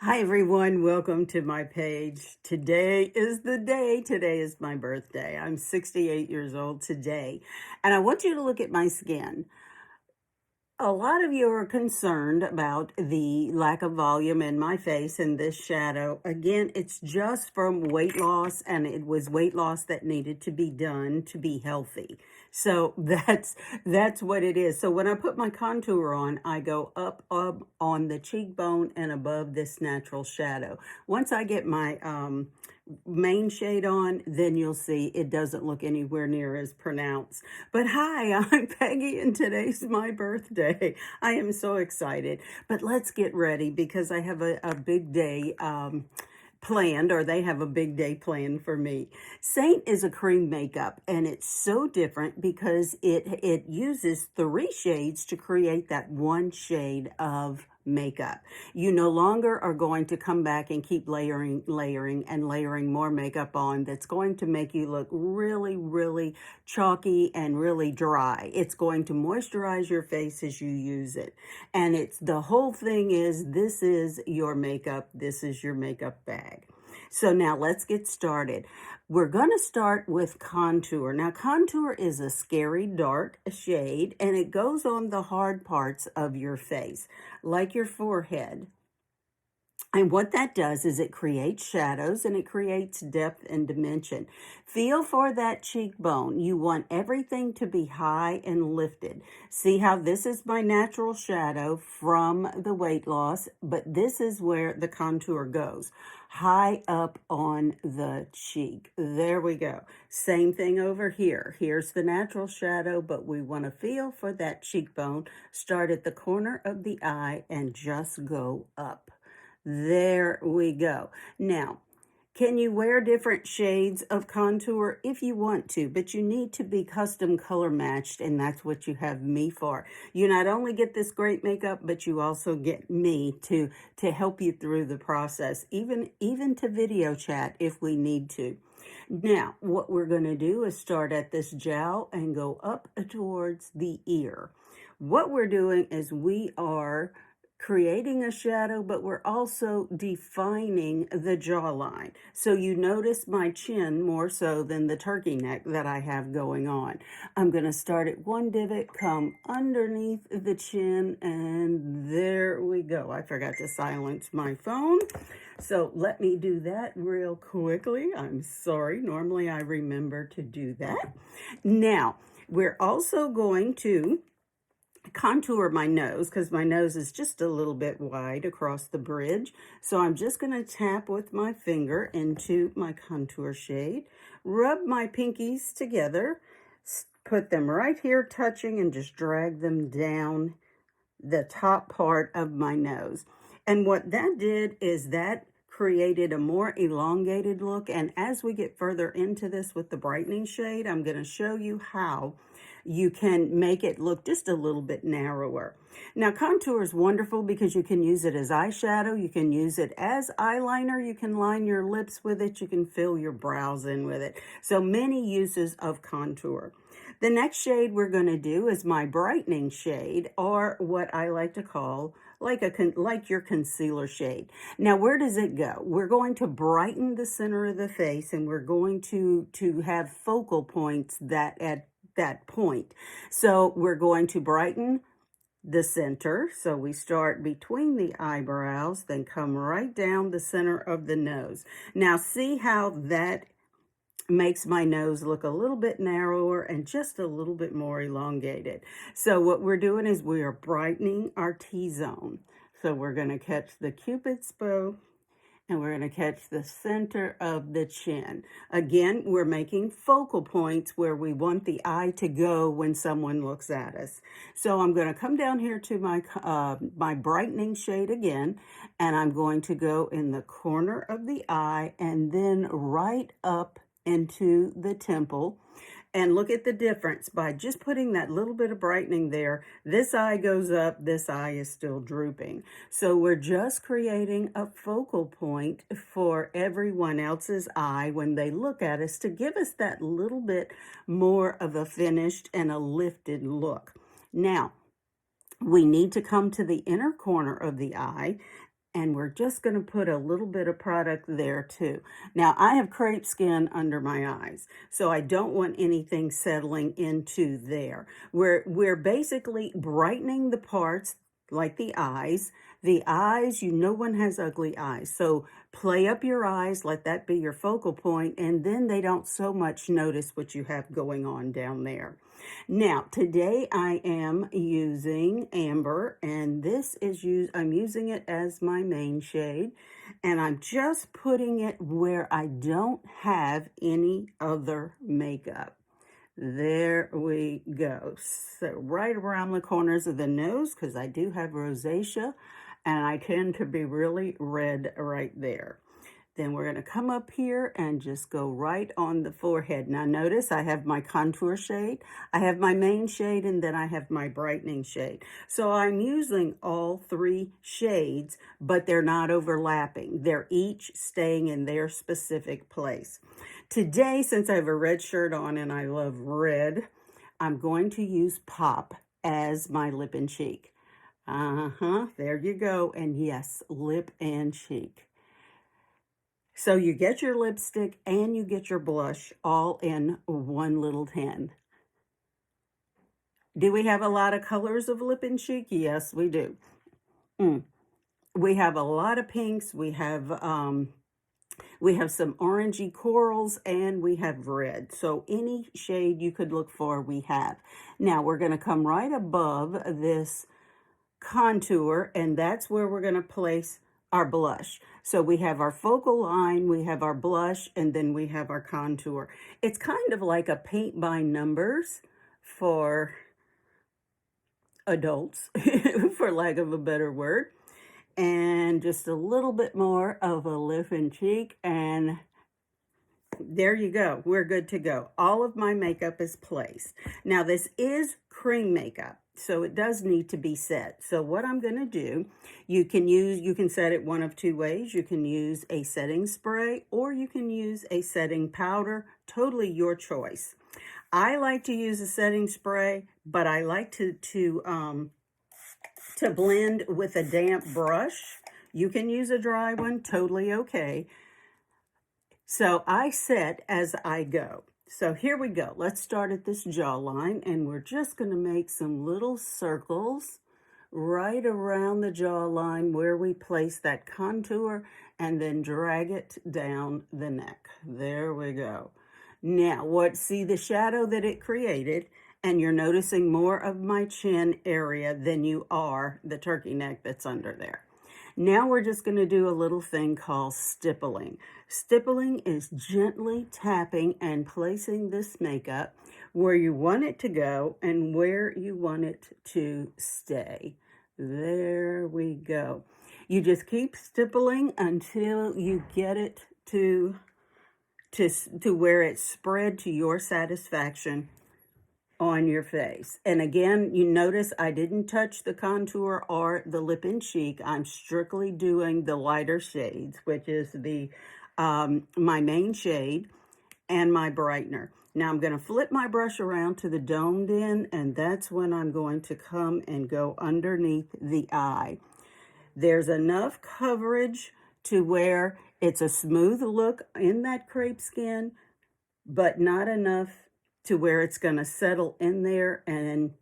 Hi everyone, welcome to my page. Today is the day. Today is my birthday. I'm 68 years old today, and I want you to look at my skin. A lot of you are concerned about the lack of volume in my face and this shadow. Again, it's just from weight loss, and it was weight loss that needed to be done to be healthy. So that's what it is. So when I put my contour on, I go up on the cheekbone and above this natural shadow. Once I get my main shade on, then you'll see it doesn't look anywhere near as pronounced. But hi, I'm Peggy, and today's my birthday. I am so excited. But let's get ready because I have a big day planned, or they have a big day planned for me. Seint is a cream makeup, and it's so different because it uses 3 shades to create that one shade of makeup. You no longer are going to come back and keep layering more makeup on that's going to make you look really chalky and really dry. It's going to moisturize your face as you use it. And it's the whole thing is, this is your makeup bag. So now let's get started. We're going to start with contour. Now, contour is a scary dark shade, and it goes on the hard parts of your face, like your forehead. And what that does is it creates shadows and it creates depth and dimension. Feel for that cheekbone. You want everything to be high and lifted. See how this is my natural shadow from the weight loss, but this is where the contour goes. High up on the cheek. There we go. Same thing over here. Here's the natural shadow, but we want to feel for that cheekbone. Start at the corner of the eye and just go up. There we go. Now, can you wear different shades of contour? If you want to, but you need to be custom color matched, and that's what you have me for. You not only get this great makeup, but you also get me to help you through the process, even to video chat if we need to. Now, what we're going to do is start at this jowl and go up towards the ear. What we're doing is we are creating a shadow, but we're also defining the jawline. So you notice my chin more so than the turkey neck that I have going on. I'm going to start at one divot, come underneath the chin, and there we go. I forgot to silence my phone. So let me do that real quickly. I'm sorry. Normally I remember to do that. Now, we're also going to contour my nose because my nose is just a little bit wide across the bridge. So I'm just going to tap with my finger into my contour shade, rub my pinkies together, put them right here touching, and just drag them down the top part of my nose. And what that did is that created a more elongated look. And as we get further into this with the brightening shade, I'm going to show you how you can make it look just a little bit narrower. Now, contour is wonderful because you can use it as eyeshadow, you can use it as eyeliner, you can line your lips with it, you can fill your brows in with it. So many uses of contour. The next shade we're going to do is my brightening shade, or what I like to call like your concealer shade. Now, where does it go? We're going to brighten the center of the face, and we're going to have focal points that at that point. So we're going to brighten the center. So we start between the eyebrows, then come right down the center of the nose. Now, see how that makes my nose look a little bit narrower and just a little bit more elongated. So what we're doing is we are brightening our T-zone. So we're going to catch the Cupid's bow, and we're going to catch the center of the chin. Again, we're making focal points where we want the eye to go when someone looks at us. So I'm going to come down here to my brightening shade again, and I'm going to go in the corner of the eye and then right up into the temple. And look at the difference by just putting that little bit of brightening there. This eye goes up, this eye is still drooping. So we're just creating a focal point for everyone else's eye when they look at us to give us that little bit more of a finished and a lifted look. Now, we need to come to the inner corner of the eye And we're just going to put a little bit of product there too. Now, I have crepe skin under my eyes, so I don't want anything settling into there. We're basically brightening the parts like the eyes. The eyes, no one has ugly eyes. So play up your eyes, let that be your focal point, and then they don't so much notice what you have going on down there. Now, today I am using Amber, and I'm using it as my main shade, and I'm just putting it where I don't have any other makeup. There we go. So right around the corners of the nose, because I do have rosacea, and I tend to be really red right there. Then we're going to come up here and just go right on the forehead. Now notice I have my contour shade, I have my main shade, and then I have my brightening shade. So I'm using all three shades, but they're not overlapping. They're each staying in their specific place. Today, since I have a red shirt on and I love red, I'm going to use Pop as my lip and cheek. There you go. And yes, lip and cheek. So you get your lipstick and you get your blush all in one little tin. Do we have a lot of colors of lip and cheek? Yes, we do. We have a lot of pinks. We have some orangey corals, and we have red. So any shade you could look for, we have. Now we're going to come right above this contour, and that's where we're going to place our blush. So we have our focal line, we have our blush, and then we have our contour. It's kind of like a paint by numbers for adults, for lack of a better word. And just a little bit more of a lip and cheek, and there you go. We're good to go. All of my makeup is placed. Now this is cream makeup, so it does need to be set. So what I'm going to do, you can set it one of two ways. You can use a setting spray or you can use a setting powder, totally your choice. I like to use a setting spray, but I like to blend with a damp brush. You can use a dry one, totally okay. So I set as I go. So here we go. Let's start at this jawline, and we're just going to make some little circles right around the jawline where we place that contour, and then drag it down the neck. There we go. Now, see the shadow that it created, and you're noticing more of my chin area than you are the turkey neck that's under there. Now we're just going to do a little thing called stippling. Stippling is gently tapping and placing this makeup where you want it to go and where you want it to stay. There we go. You just keep stippling until you get it to where it's spread to your satisfaction on your face. And again, you notice I didn't touch the contour or the lip and cheek. I'm strictly doing the lighter shades, which is my main shade and my brightener. Now I'm going to flip my brush around to the domed end, and that's when I'm going to come and go underneath the eye. There's enough coverage to where it's a smooth look in that crepe skin, but not enough to where it's going to settle in there and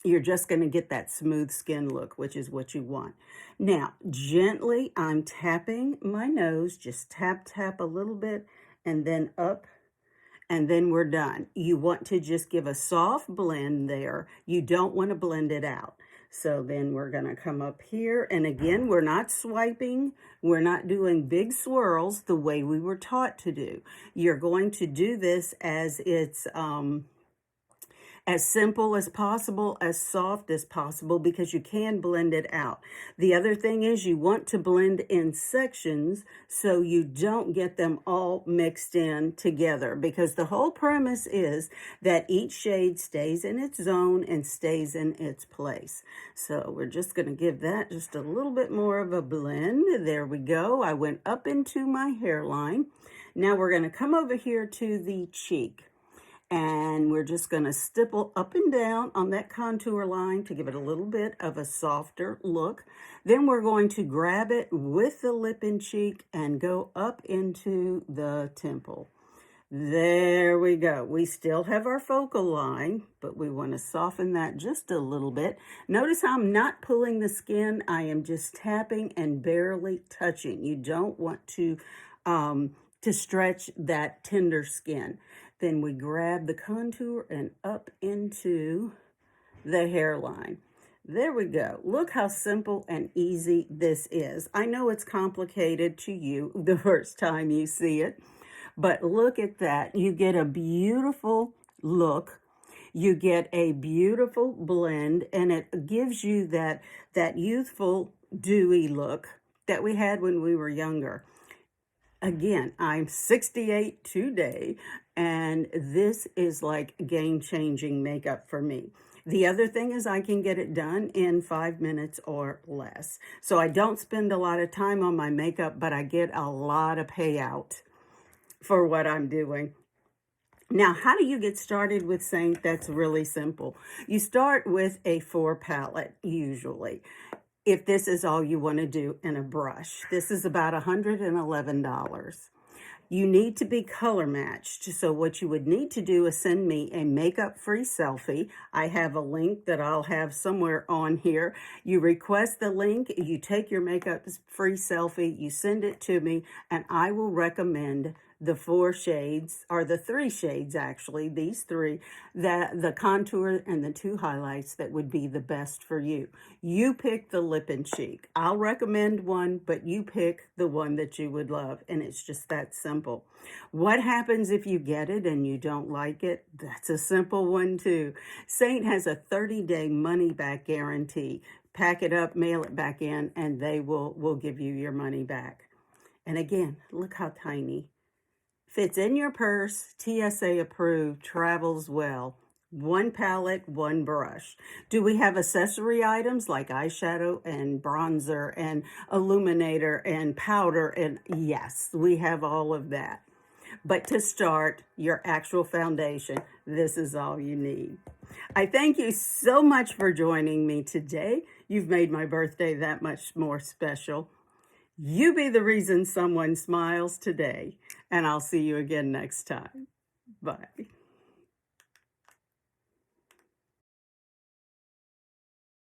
you're just going to get that smooth skin look, which is what you want. Now, gently, I'm tapping my nose, just tap, tap a little bit, and then up, and then we're done. You want to just give a soft blend there. You don't want to blend it out. So then we're going to come up here, and again, we're not swiping. We're not doing big swirls the way we were taught to do. You're going to do this as it's as simple as possible, as soft as possible, because you can blend it out. The other thing is you want to blend in sections so you don't get them all mixed in together, because the whole premise is that each shade stays in its zone and stays in its place. So we're just going to give that just a little bit more of a blend. There we go. I went up into my hairline. Now we're going to come over here to the cheek. And we're just going to stipple up and down on that contour line to give it a little bit of a softer look. Then we're going to grab it with the lip and cheek and go up into the temple. There we go. We still have our focal line, but we want to soften that just a little bit. Notice how I'm not pulling the skin. I am just tapping and barely touching. You don't want to stretch that tender skin. Then we grab the contour and up into the hairline. There we go. Look how simple and easy this is. I know it's complicated to you the first time you see it, but look at that. You get a beautiful look. You get a beautiful blend, and it gives you that youthful, dewy look that we had when we were younger. Again, I'm 68 today, and this is like game-changing makeup for me. The other thing is I can get it done in 5 minutes or less. So I don't spend a lot of time on my makeup, but I get a lot of payout for what I'm doing. Now, how do you get started with Seint? That's really simple. You start with a 4 palette, usually, if this is all you want to do, in a brush. This is about $111. You need to be color matched. So what you would need to do is send me a makeup-free selfie. I have a link that I'll have somewhere on here. You request the link, you take your makeup-free selfie, you send it to me, and I will recommend the 4 shades, or the 3 shades actually, these 3, the contour and the 2 highlights that would be the best for you. You pick the lip and cheek. I'll recommend one, but you pick the one that you would love, and it's just that simple. What happens if you get it and you don't like it? That's a simple one too. Seint has a 30-day money-back guarantee. Pack it up, mail it back in, and they will give you your money back. And again, look how tiny. Fits in your purse, TSA approved, travels well. 1 palette, 1 brush. Do we have accessory items like eyeshadow and bronzer and illuminator and powder? And yes, we have all of that. But to start your actual foundation, this is all you need. I thank you so much for joining me today. You've made my birthday that much more special. You be the reason someone smiles today, and I'll see you again next time. Bye.